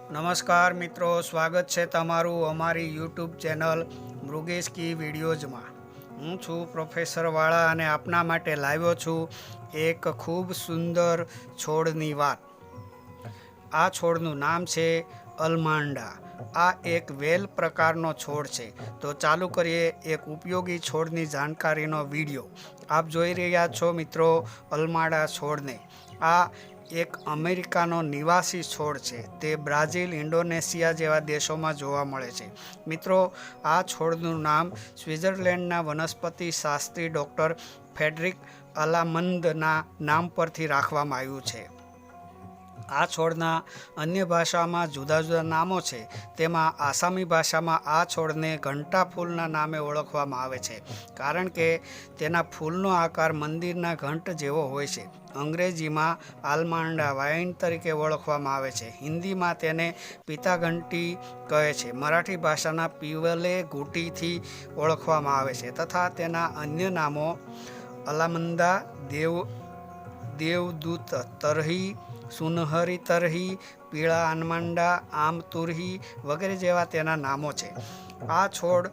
નમસ્કાર મિત્રો, સ્વાગત છે તમારું અમારી યુટ્યુબ ચેનલ મૃગેશ કી વિડીયોઝમાં। હું છું પ્રોફેસર વાળા અને આપના માટે લાવ્યો છું એક ખૂબ સુંદર છોડની વાત। આ છોડનું નામ છે અલમાંડા। આ એક વેલ પ્રકારનો છોડ છે। તો ચાલુ કરીએ એક ઉપયોગી છોડની જાણકારીનો વિડીયો। આપ જોઈ રહ્યા છો મિત્રો અલમાંડા છોડને। આ એક અમેરિકાનો નિવાસી છોડ છે। તે બ્રાઝિલ, ઇન્ડોનેશિયા જેવા દેશોમાં જોવા મળે છે। મિત્રો, આ છોડનું નામ સ્વિટ્ઝરલેન્ડના વનસ્પતિ શાસ્ત્રી ડૉક્ટર ફ્રેડરિક અલામંદના નામ પરથી રાખવામાં આવ્યું છે। આ છોડના અન્ય ભાષામાં જુદા જુદા નામો છે। તેમાં આસામી ભાષામાં આ છોડને ઘંટા ફૂલના નામે ઓળખવામાં આવે છે, કારણ કે તેના ફૂલનો આકાર મંદિરના ઘંટ જેવો હોય છે। અંગ્રેજીમાં આલમાંડા વાઇન તરીકે ઓળખવામાં આવે છે। હિન્દીમાં તેને પિતાઘંટી કહે છે। મરાઠી ભાષાના પીવલે ઘૂંટીથી ઓળખવામાં આવે છે તથા તેના અન્ય નામો અલામંદા, દેવદૂત તરહી, સુનહરી તરહી, પીળા આલમાંડા, આમ તુરહી વગેરે જેવા તેના નામો છે। આ છોડ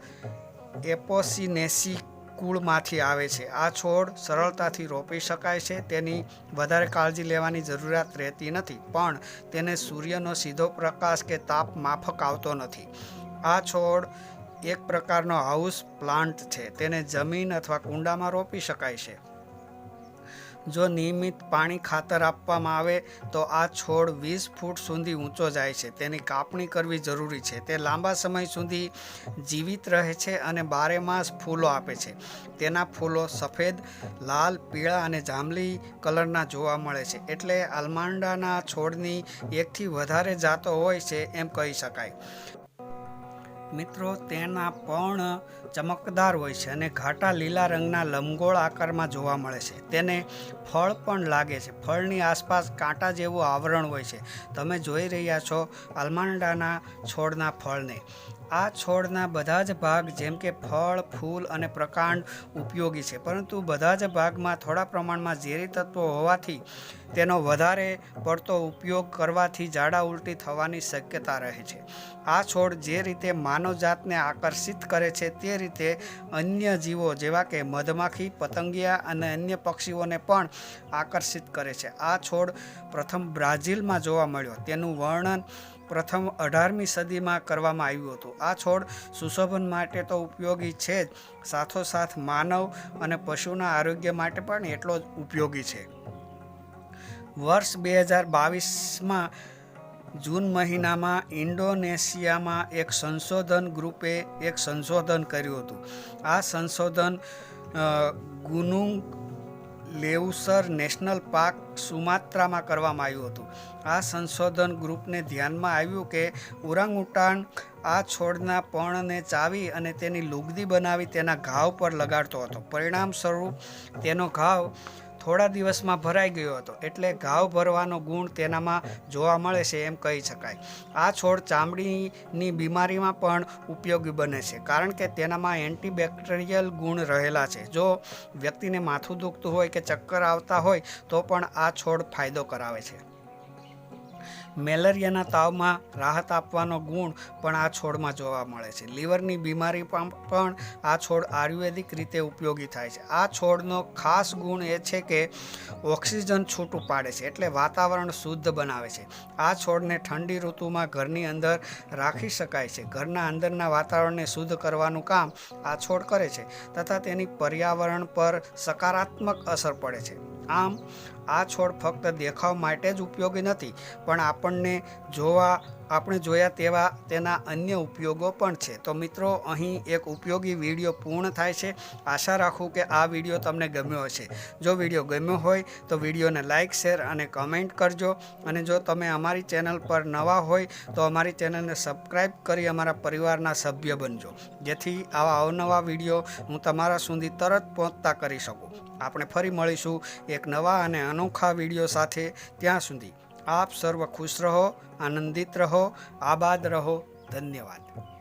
એપોસિનેસી કુળમાંથી આવે છે। આ છોડ સરળતાથી રોપી શકાય છે। તેની વધારે કાળજી લેવાની જરૂરિયાત રહેતી નથી, પણ તેને સૂર્યનો સીધો પ્રકાશ કે તાપ માફક આવતો નથી। આ છોડ એક પ્રકારનો હાઉસ પ્લાન્ટ છે। તેને જમીન અથવા કુંડામાં રોપી શકાય છે। જો નિયમિત પાણી, ખાતર આપવામાં આવે તો આ છોડ 20 ફૂટ સુધી ઊંચો જાય છે। તેની કાપણી કરવી જરૂરી છે। તે લાંબા સમય સુધી જીવિત રહે છે અને બારેમાસ ફૂલો આપે છે। તેના ફૂલો સફેદ, લાલ, પીળા અને જાંબલી કલરના જોવા મળે છે। એટલે અલમાંડાના છોડની એકથી વધારે જાતો હોય છે એમ કહી શકાય। મિત્રો, તેના પર્ણ ચમકદાર હોય છે અને ઘાટા લીલા રંગના લંબગોળ આકારમાં જોવા મળે છે। તેને ફળ પણ લાગે છે। ફળની આસપાસ કાંટા જેવું આવરણ હોય છે। તમે જોઈ રહ્યા છો અલમાંડાના છોડના ફળને। આ છોડના બધા જ ભાગ જેમ કે ફળ, ફૂલ અને પ્રકાંડ ઉપયોગી છે, પરંતુ બધા જ ભાગમાં થોડા પ્રમાણમાં ઝેરી તત્વો હોવાથી તેનો વધારે પડતો ઉપયોગ કરવાથી ઝાડા ઉલટી થવાની શક્યતા રહે છે। આ છોડ જે રીતે માનવજાતને આકર્ષિત કરે છે તે રીતે અન્ય જીવો જેવા કે મધમાખી, પતંગિયા અને અન્ય પક્ષીઓને પણ આકર્ષિત કરે છે। આ છોડ પ્રથમ બ્રાઝિલમાં જોવા મળ્યો। તેનું વર્ણન પ્રથમ 18મી સદીમાં કરવામાં આવ્યું હતું। આ છોડ સુશોભન માટે તો ઉપયોગી છે જ, સાથોસાથ માનવ અને પશુના આરોગ્ય માટે પણ એટલો જ ઉપયોગી છે। વર્ષ 2022માં જૂન મહિનામાં ઇન્ડોનેશિયામાં એક સંશોધન ગ્રુપે એક સંશોધન કર્યું હતું। આ સંશોધન ગુનુંગ લેવુસર નેશનલ પાર્ક, સુમાત્રામાં કરવામાં આવ્યું હતું। આ સંશોધન ગ્રુપને ધ્યાનમાં આવ્યું કે ઓરાંગુટાન આ છોડના પર્ણને ચાવી અને તેની લુગદી બનાવી તેના ઘાવ પર લગાડતો હતો। પરિણામ સ્વરૂપ તેનો ઘાવ થોડા દિવસમાં ભરાઈ ગયો હતો। એટલે ઘાવ ભરવાનો ગુણ તેનામાં જોવા મળે છે એમ કહી શકાય। આ છોડ ચામડીની બીમારીમાં પણ ઉપયોગી બને છે, કારણ કે તેનામાં એન્ટીબેક્ટેરિયલ ગુણ રહેલા છે। જો વ્યક્તિને માથું દુખતું હોય કે ચક્કર આવતા હોય તો પણ આ છોડ ફાયદો કરાવે છે। મેલેરિયાના તાવમાં રાહત આપવાનો ગુણ પણ આ છોડમાં જોવા મળે છે। લીવરની બીમારી પણ આ છોડ આયુર્વેદિક રીતે ઉપયોગી થાય છે। આ છોડનો ખાસ ગુણ એ છે કે ઓક્સિજન છૂટું પાડે છે, એટલે વાતાવરણ શુદ્ધ બનાવે છે। આ છોડને ઠંડી ઋતુમાં ઘરની અંદર રાખી શકાય છે। ઘરના અંદરના વાતાવરણને શુદ્ધ કરવાનું કામ આ છોડ કરે છે તથા તેની પર્યાવરણ પર સકારાત્મક અસર પડે છે। આમ આ છોડ ફક્ત દેખાવ માટે જ ઉપયોગી નથી, પણ આપણે જોયા તેવા તેના અન્ય ઉપયોગો પણ છે। તો મિત્રો, અહીં એક ઉપયોગી વિડીયો પૂર્ણ થાય છે। આશા રાખું કે આ વિડીયો તમને ગમ્યો હશે। જો વિડીયો ગમ્યો હોય તો વિડીયોને લાઇક, શેર અને કમેન્ટ કરજો। અને જો તમે અમારી ચેનલ પર નવા હોય તો અમારી ચેનલને સબસ્ક્રાઈબ કરી અમારા પરિવારના સભ્ય બનજો, જેથી આવા અવનવા વિડીયો હું તમારા સુધી તરત પહોંચતા કરી શકું। આપણે ફરી મળીશું એક નવા અને અનોખા વિડીયો સાથે। ત્યાં સુધી આપ સર્વ ખુશ રહો, આનંદિત રહો, આબાદ રહો। ધન્યવાદ।